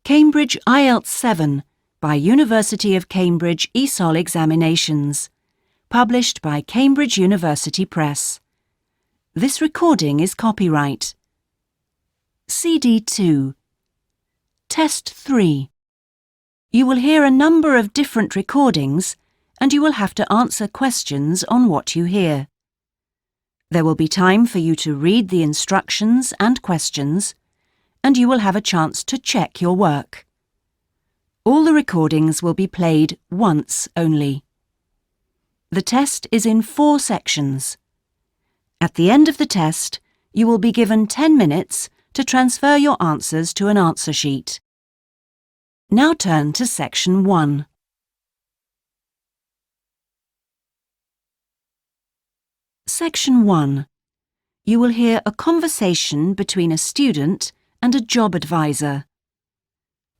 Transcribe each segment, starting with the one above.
Cambridge Ielts 7 by University of Cambridge ESOL Examinations, published by Cambridge University Press. This recording is copyright. CD 2. Test 3. You will hear a number of different recordings and you will have to answer questions on what you hear. There will be time for you to read the instructions and questions, and you will have a chance to check your work. All the recordings will be played once only. The test is in 4 sections. At the end of the test, you will be given 10 minutes to transfer your answers to an answer sheet. Now turn to Section 1. Section 1. You will hear a conversation between a student and a job advisor.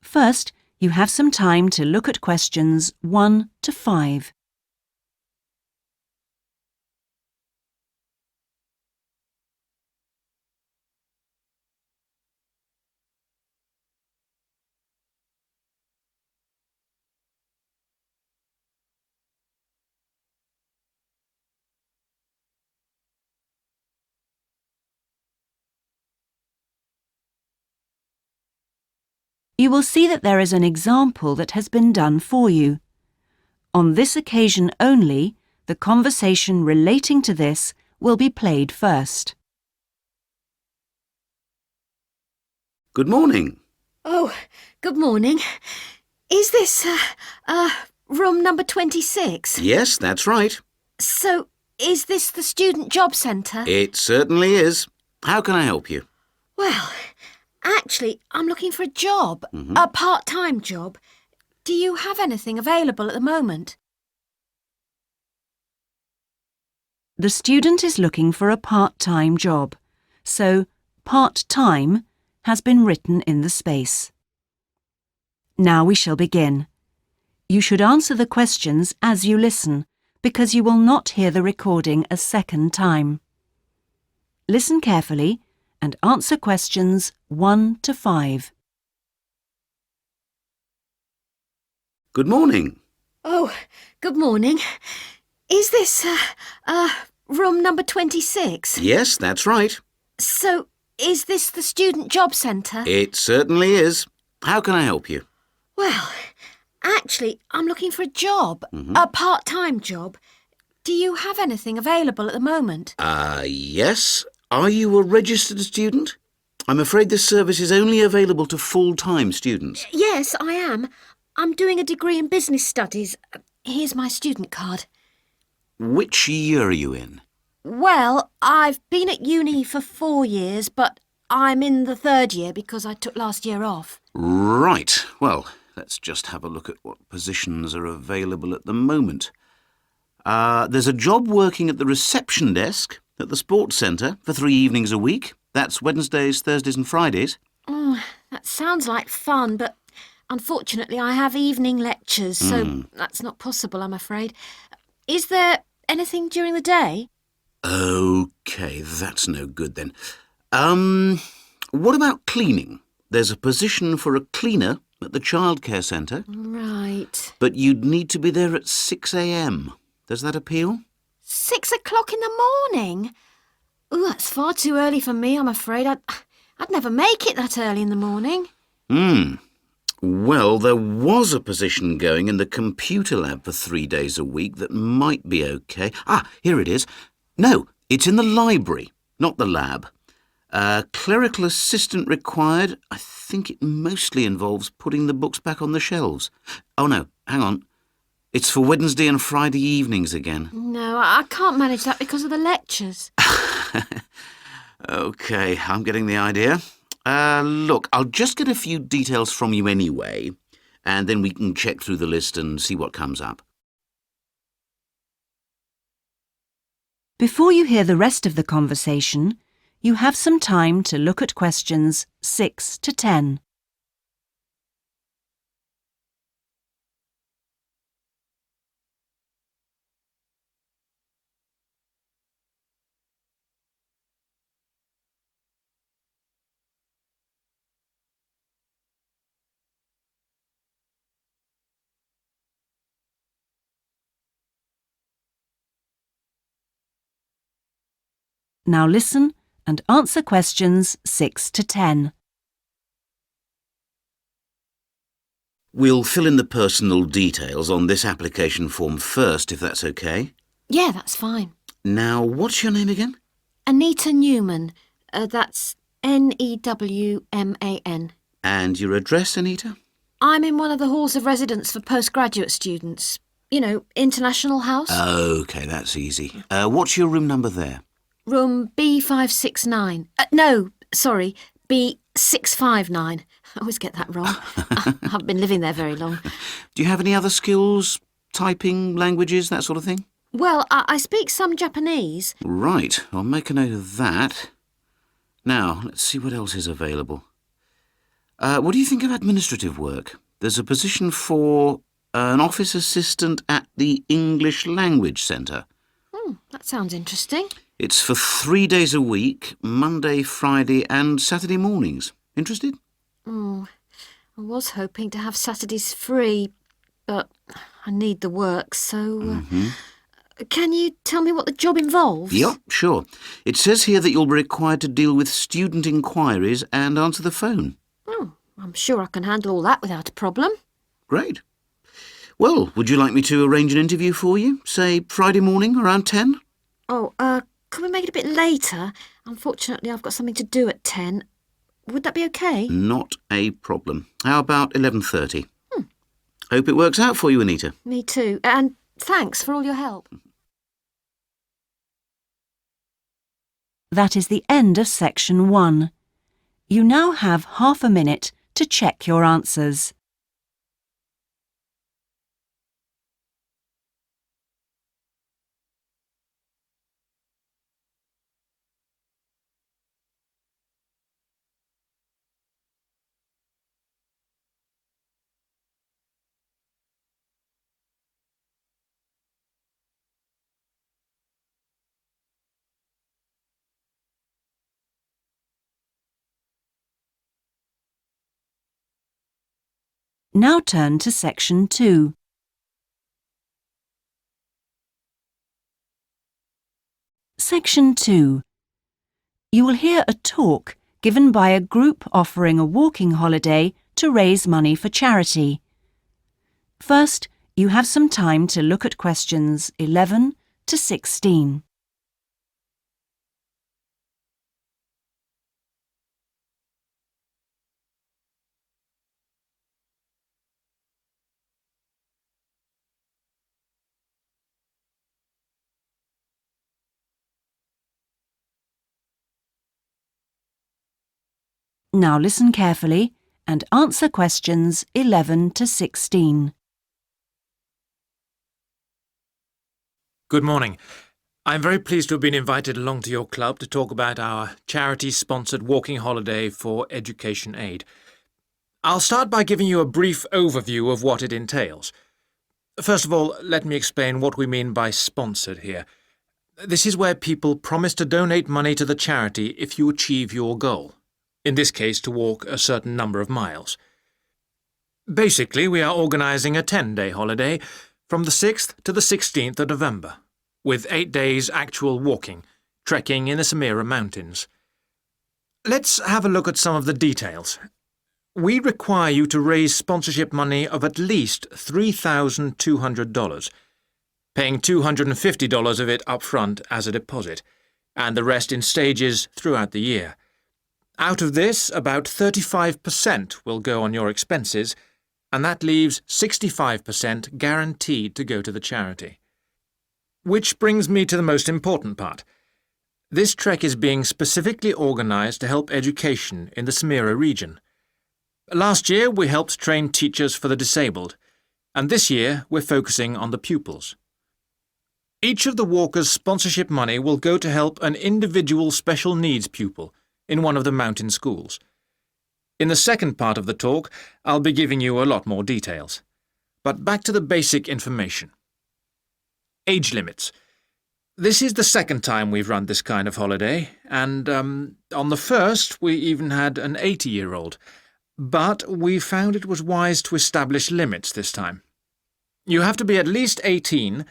First, you have some time to look at questions 1 to 5. You will see that there is an example that has been done for you. On this occasion only, the conversation relating to this will be played first. Good morning. Oh, good morning. Is this, room number 26? Yes, that's right. So, is this the Student Job Centre? It certainly is. How can I help you? Well, actually, I'm looking for a job, a part-time job. Do you have anything available at the moment? The student is looking for a part-time job, so part-time has been written in the space. Now we shall begin. You should answer the questions as you listen, because you will not hear the recording a second time. Listen carefully and answer questions 1 to 5. Good morning. Oh, good morning. Is this, room number 26? Yes, that's right. So, is this the Student Job Centre? It certainly is. How can I help you? Well, actually, I'm looking for a job, a part-time job. Do you have anything available at the moment? Yes. Are you a registered student? I'm afraid this service is only available to full-time students. Yes, I am. I'm doing a degree in business studies. Here's my student card. Which year are you in? Well, I've been at uni for 4 years, but I'm in the 3rd year because I took last year off. Right. Well, let's just have a look at what positions are available at the moment. There's a job working at the reception desk at the sports centre for 3 evenings a week. That's Wednesdays, Thursdays and Fridays. Oh, that sounds like fun, but unfortunately I have evening lectures, so that's not possible, I'm afraid. Is there anything during the day? OK, that's no good then. What about cleaning? There's a position for a cleaner at the childcare centre. Right. But you'd need to be there at 6 a.m. Does that appeal? 6 o'clock in the morning? Ooh, that's far too early for me, I'm afraid. I'd never make it that early in the morning. Well, there was a position going in the computer lab for 3 days a week that might be OK. Here it is. No, it's in the library, not the lab. Clerical assistant required. I think it mostly involves putting the books back on the shelves. Oh, no, hang on. It's for Wednesday and Friday evenings again. No, I can't manage that because of the lectures. OK, I'm getting the idea. Look, I'll just get a few details from you anyway, and then we can check through the list and see what comes up. Before you hear the rest of the conversation, you have some time to look at questions 6 to 10. Now listen and answer questions 6 to 10. We'll fill in the personal details on this application form first, if that's okay. Yeah, that's fine. Now, what's your name again? Anita Newman. That's Newman. And your address, Anita? I'm in one of the halls of residence for postgraduate students. You know, International House. OK, that's easy. What's your room number there? Room B569. No, sorry, B659. I always get that wrong. I haven't been living there very long. Do you have any other skills? Typing, languages, that sort of thing? Well, I speak some Japanese. Right, I'll make a note of that. Now, let's see what else is available. What do you think of administrative work? There's a position for an office assistant at the English Language Centre. That sounds interesting. It's for 3 days a week, Monday, Friday and Saturday mornings. Interested? I was hoping to have Saturdays free, but I need the work, so... Can you tell me what the job involves? Yep, sure. It says here that you'll be required to deal with student inquiries and answer the phone. I'm sure I can handle all that without a problem. Great. Well, would you like me to arrange an interview for you? Say Friday morning around 10? Could we make it a bit later? Unfortunately, I've got something to do at 10. Would that be okay? Not a problem. How about 11:30? Hope it works out for you, Anita. Me too. And thanks for all your help. That is the end of section 1. You now have half a minute to check your answers. Now turn to section 2. Section 2. You will hear a talk given by a group offering a walking holiday to raise money for charity. First, you have some time to look at questions 11 to 16. Now listen carefully and answer questions 11 to 16. Good morning. I'm very pleased to have been invited along to your club to talk about our charity-sponsored walking holiday for education aid. I'll start by giving you a brief overview of what it entails. First of all, let me explain what we mean by sponsored here. This is where people promise to donate money to the charity if you achieve your goal. In this case, to walk a certain number of miles. Basically, we are organising a 10-day holiday from the 6th to the 16th of November, with 8 days actual walking, trekking in the Samira Mountains. Let's have a look at some of the details. We require you to raise sponsorship money of at least $3,200, paying $250 of it up front as a deposit, and the rest in stages throughout the year. Out of this, about 35% will go on your expenses, and that leaves 65% guaranteed to go to the charity. Which brings me to the most important part. This trek is being specifically organised to help education in the Samira region. Last year, we helped train teachers for the disabled, and this year we're focusing on the pupils. Each of the walkers' sponsorship money will go to help an individual special needs pupil in one of the mountain schools. In the second part of the talk, I'll be giving you a lot more details. But back to the basic information. Age limits. This is the second time we've run this kind of holiday, and on the first we even had an 80-year-old. But we found it was wise to establish limits this time. You have to be at least 18,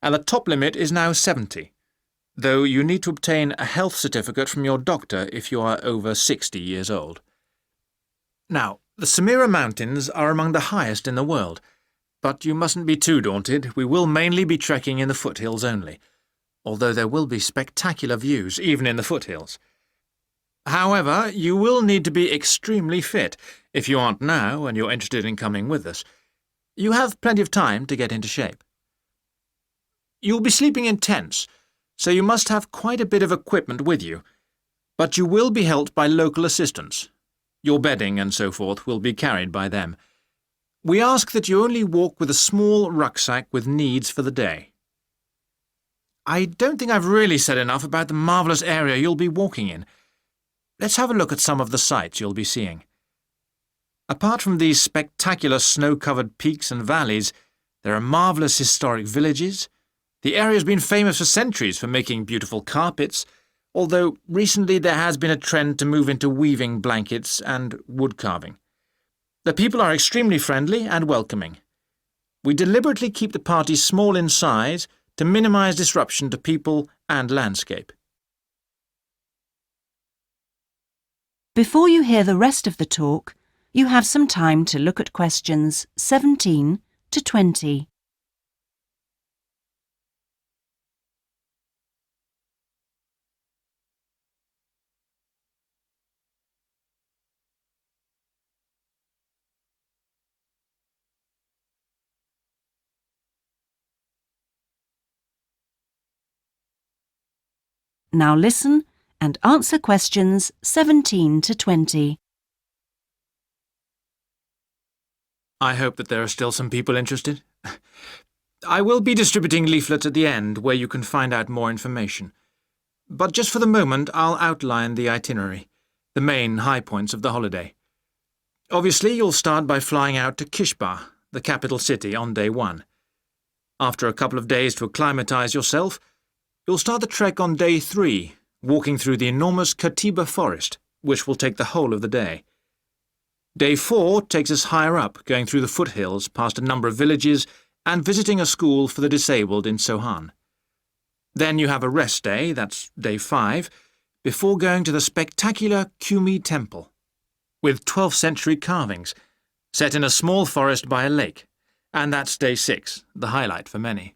and the top limit is now 70. though you need to obtain a health certificate from your doctor if you are over 60 years old. Now, the Samira Mountains are among the highest in the world, but you mustn't be too daunted. We will mainly be trekking in the foothills only, although there will be spectacular views even in the foothills. However, you will need to be extremely fit if you aren't now and you're interested in coming with us. You have plenty of time to get into shape. You'll be sleeping in tents, so you must have quite a bit of equipment with you, but you will be helped by local assistants. Your bedding and so forth will be carried by them. We ask that you only walk with a small rucksack with needs for the day. I don't think I've really said enough about the marvellous area you'll be walking in. Let's have a look at some of the sights you'll be seeing. Apart from these spectacular snow-covered peaks and valleys, there are marvellous historic villages. The area's been famous for centuries for making beautiful carpets, although recently there has been a trend to move into weaving blankets and wood carving. The people are extremely friendly and welcoming. We deliberately keep the party small in size to minimise disruption to people and landscape. Before you hear the rest of the talk, you have some time to look at questions 17 to 20. Now listen and answer questions 17 to 20. I hope that there are still some people interested. I will be distributing leaflets at the end where you can find out more information. But just for the moment, I'll outline the itinerary, the main high points of the holiday. Obviously, you'll start by flying out to Kishbar, the capital city, on day 1. After a couple of days to acclimatise yourself, you'll start the trek on day 3, walking through the enormous Katiba forest, which will take the whole of the day. Day 4 takes us higher up, going through the foothills, past a number of villages, and visiting a school for the disabled in Sohan. Then you have a rest day, that's day 5, before going to the spectacular Kumi Temple, with 12th century carvings, set in a small forest by a lake, and that's day 6, the highlight for many.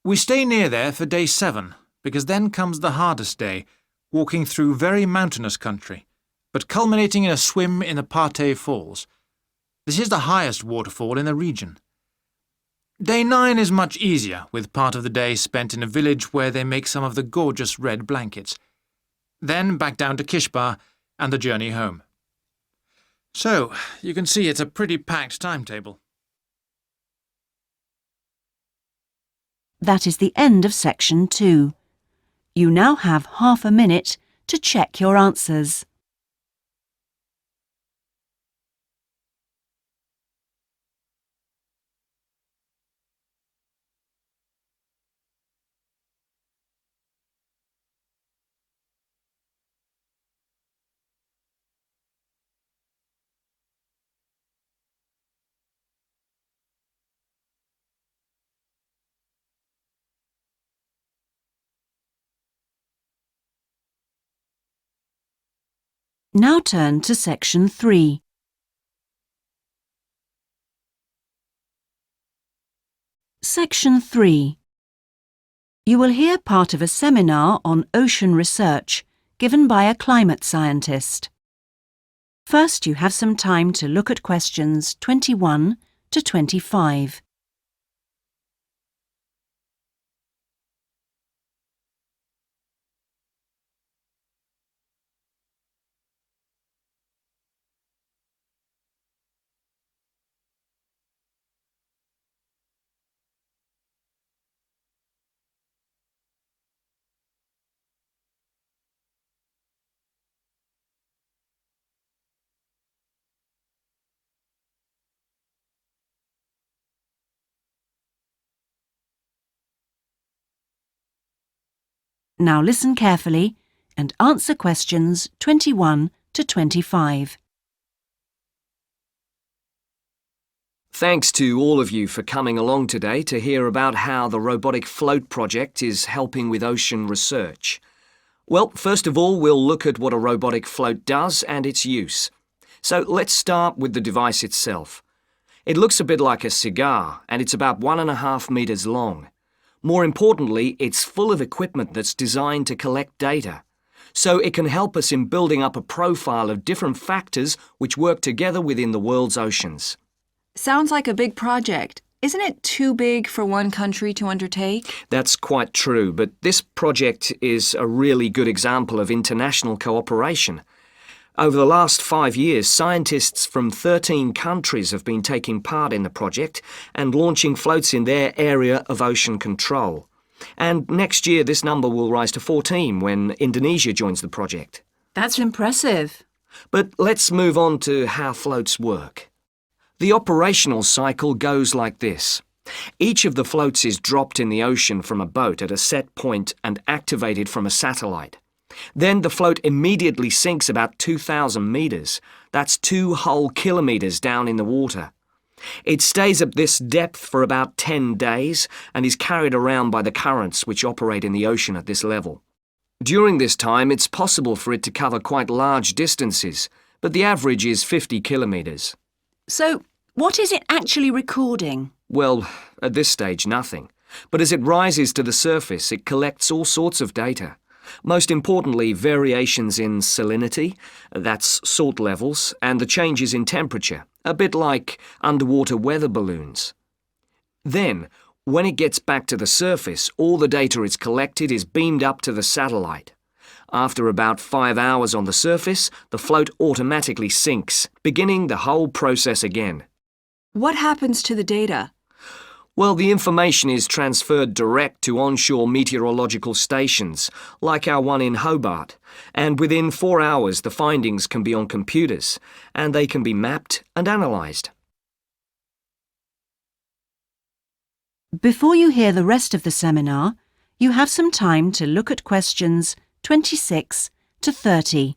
We stay near there for day 7, because then comes the hardest day, walking through very mountainous country, but culminating in a swim in the Pate Falls. This is the highest waterfall in the region. Day 9 is much easier, with part of the day spent in a village where they make some of the gorgeous red blankets. Then back down to Kishbar and the journey home. So, you can see it's a pretty packed timetable. That is the end of section 2. You now have half a minute to check your answers. Now turn to section 3. Section 3. You will hear part of a seminar on ocean research given by a climate scientist. First, you have some time to look at questions 21 to 25. Now listen carefully and answer questions 21 to 25. Thanks to all of you for coming along today to hear about how the Robotic Float project is helping with ocean research. Well, first of all, we'll look at what a robotic float does and its use. So let's start with the device itself. It looks a bit like a cigar, and it's about 1.5 meters long. More importantly, it's full of equipment that's designed to collect data. So it can help us in building up a profile of different factors which work together within the world's oceans. Sounds like a big project. Isn't it too big for one country to undertake? That's quite true, but this project is a really good example of international cooperation. Over the last 5 years, scientists from 13 countries have been taking part in the project and launching floats in their area of ocean control. And next year this number will rise to 14 when Indonesia joins the project. That's impressive. But let's move on to how floats work. The operational cycle goes like this. Each of the floats is dropped in the ocean from a boat at a set point and activated from a satellite. Then the float immediately sinks about 2,000 meters. That's 2 whole kilometers down in the water. It stays at this depth for about 10 days and is carried around by the currents which operate in the ocean at this level. During this time, it's possible for it to cover quite large distances, but the average is 50 kilometers. So, what is it actually recording? Well, at this stage, nothing. But as it rises to the surface, it collects all sorts of data. Most importantly, variations in salinity, that's salt levels, and the changes in temperature, a bit like underwater weather balloons. Then, when it gets back to the surface, all the data it's collected is beamed up to the satellite. After about 5 hours on the surface, the float automatically sinks, beginning the whole process again. What happens to the data? Well, the information is transferred direct to onshore meteorological stations, like our one in Hobart, and within 4 hours the findings can be on computers, and they can be mapped and analysed. Before you hear the rest of the seminar, you have some time to look at questions 26 to 30.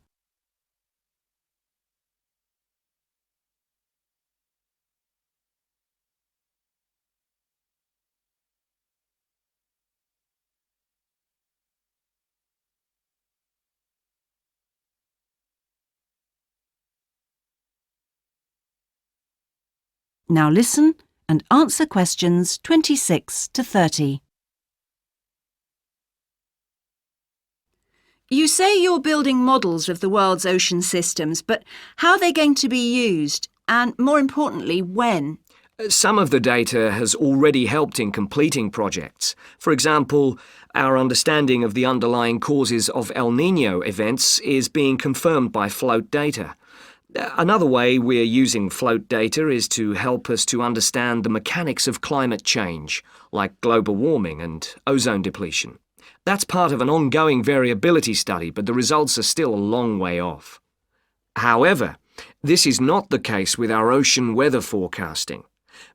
Now listen and answer questions 26 to 30. You say you're building models of the world's ocean systems, but how are they going to be used? And more importantly, when? Some of the data has already helped in completing projects. For example, our understanding of the underlying causes of El Niño events is being confirmed by float data. Another way we're using float data is to help us to understand the mechanics of climate change, like global warming and ozone depletion. That's part of an ongoing variability study, but the results are still a long way off. However, this is not the case with our ocean weather forecasting.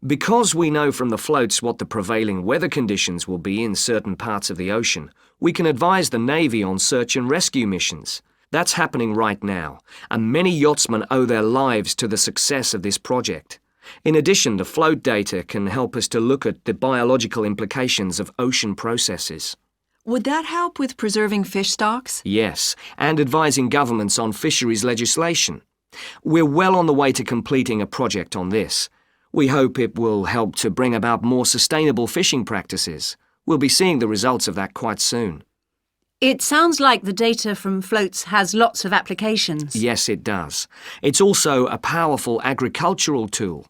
Because we know from the floats what the prevailing weather conditions will be in certain parts of the ocean, we can advise the Navy on search and rescue missions. That's happening right now, and many yachtsmen owe their lives to the success of this project. In addition, the float data can help us to look at the biological implications of ocean processes. Would that help with preserving fish stocks? Yes, and advising governments on fisheries legislation. We're well on the way to completing a project on this. We hope it will help to bring about more sustainable fishing practices. We'll be seeing the results of that quite soon. It sounds like the data from floats has lots of applications. Yes, it does. It's also a powerful agricultural tool.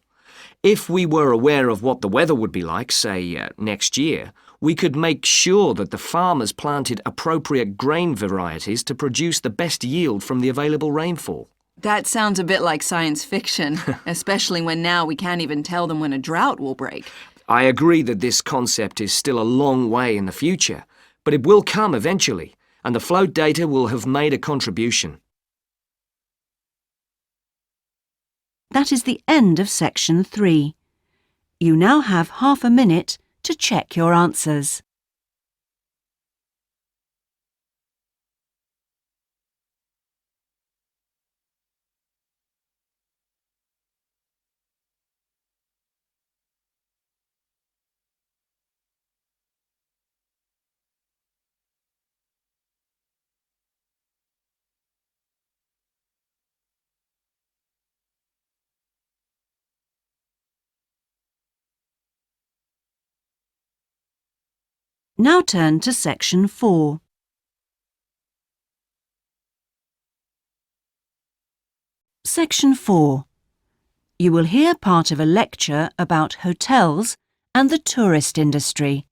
If we were aware of what the weather would be like, say, next year, we could make sure that the farmers planted appropriate grain varieties to produce the best yield from the available rainfall. That sounds a bit like science fiction, especially when now we can't even tell them when a drought will break. I agree that this concept is still a long way in the future, but it will come eventually, and the float data will have made a contribution. That is the end of section 3. You now have half a minute to check your answers. Now turn to Section 4. Section 4. You will hear part of a lecture about hotels and the tourist industry.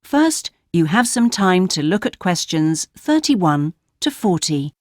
First, you have some time to look at questions 31 to 40.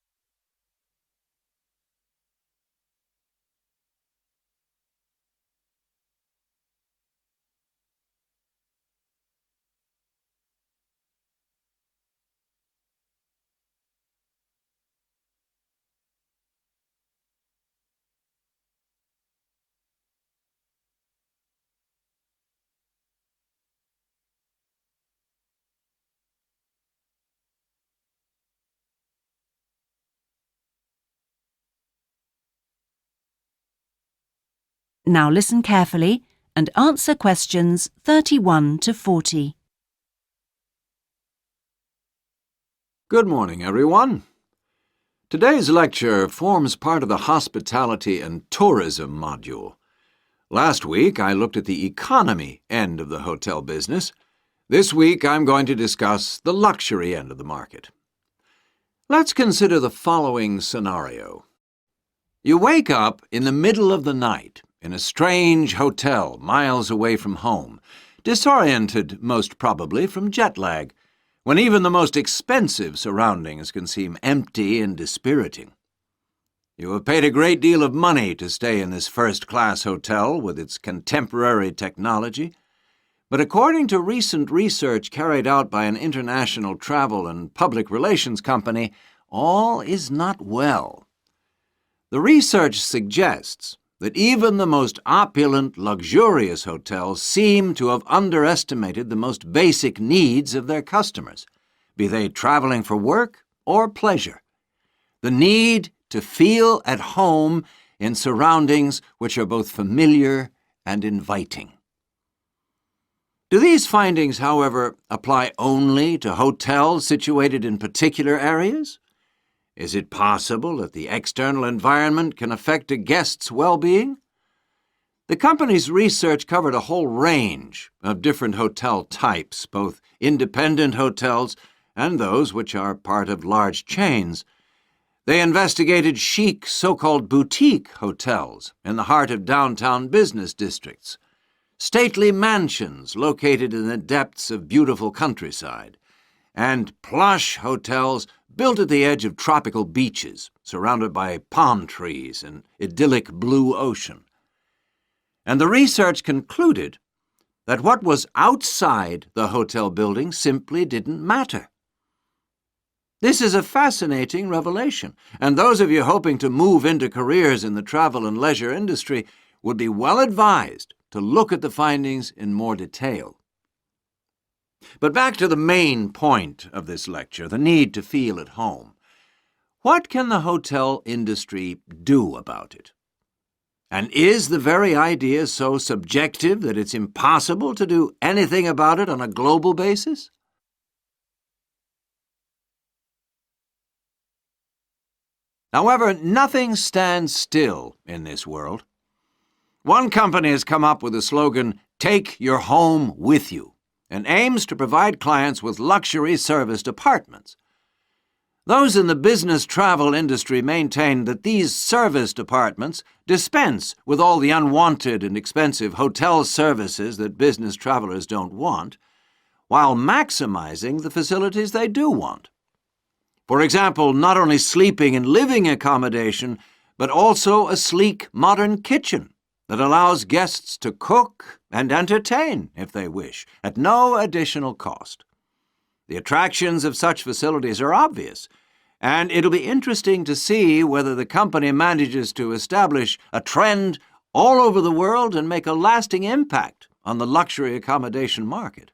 Now listen carefully and answer questions 31 to 40. Good morning, everyone. Today's lecture forms part of the Hospitality and Tourism module. Last week, I looked at the economy end of the hotel business. This week, I'm going to discuss the luxury end of the market. Let's consider the following scenario. You wake up in the middle of the night in a strange hotel miles away from home, disoriented most probably from jet lag, when even the most expensive surroundings can seem empty and dispiriting. You have paid a great deal of money to stay in this first-class hotel with its contemporary technology, but according to recent research carried out by an international travel and public relations company, all is not well. The research suggests that even the most opulent, luxurious hotels seem to have underestimated the most basic needs of their customers, be they traveling for work or pleasure. The need to feel at home in surroundings which are both familiar and inviting. Do these findings, however, apply only to hotels situated in particular areas? Is it possible that the external environment can affect a guest's well-being? The company's research covered a whole range of different hotel types, both independent hotels and those which are part of large chains. They investigated chic so-called boutique hotels in the heart of downtown business districts, stately mansions located in the depths of beautiful countryside, and plush hotels built at the edge of tropical beaches, surrounded by palm trees and idyllic blue ocean. And the research concluded that what was outside the hotel building simply didn't matter. This is a fascinating revelation, and those of you hoping to move into careers in the travel and leisure industry would be well advised to look at the findings in more detail. But back to the main point of this lecture, the need to feel at home. What can the hotel industry do about it? And is the very idea so subjective that it's impossible to do anything about it on a global basis? However, nothing stands still in this world. One company has come up with the slogan, "Take your home with you," and aims to provide clients with luxury serviced apartments. Those in the business travel industry maintain that these serviced apartments dispense with all the unwanted and expensive hotel services that business travelers don't want, while maximizing the facilities they do want. For example, not only sleeping and living accommodation, but also a sleek modern kitchen that allows guests to cook and entertain, if they wish, at no additional cost. The attractions of such facilities are obvious, and it'll be interesting to see whether the company manages to establish a trend all over the world and make a lasting impact on the luxury accommodation market.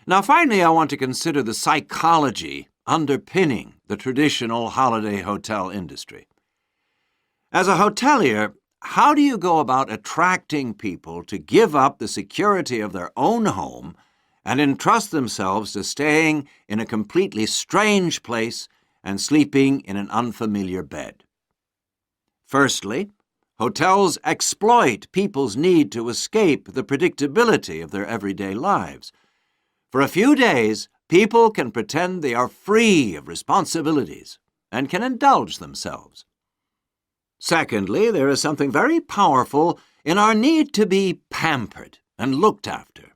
Now, finally, I want to consider the psychology underpinning the traditional holiday hotel industry. As a hotelier, how do you go about attracting people to give up the security of their own home and entrust themselves to staying in a completely strange place and sleeping in an unfamiliar bed? Firstly, hotels exploit people's need to escape the predictability of their everyday lives. For a few days, people can pretend they are free of responsibilities and can indulge themselves. Secondly, there is something very powerful in our need to be pampered and looked after.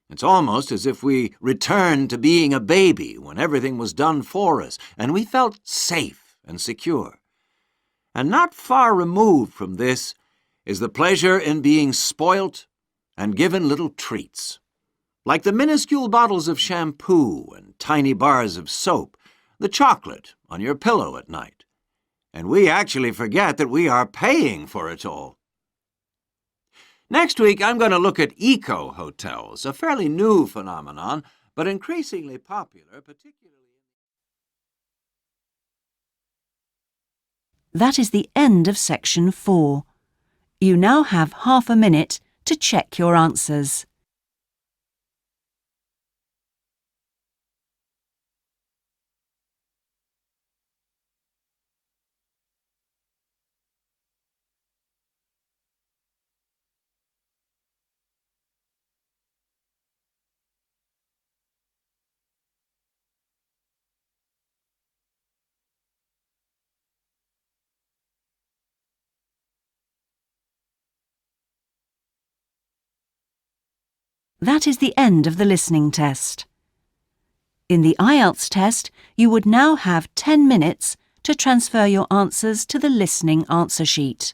It's almost as if we returned to being a baby when everything was done for us and we felt safe and secure. And not far removed from this is the pleasure in being spoilt and given little treats, like the minuscule bottles of shampoo and tiny bars of soap, the chocolate on your pillow at night. And we actually forget that we are paying for it all. Next week, I'm going to look at eco-hotels, a fairly new phenomenon, but increasingly popular, particularly... That is the end of section 4. You now have half a minute to check your answers. That is the end of the listening test. In the Ielts test, you would now have 10 minutes to transfer your answers to the listening answer sheet.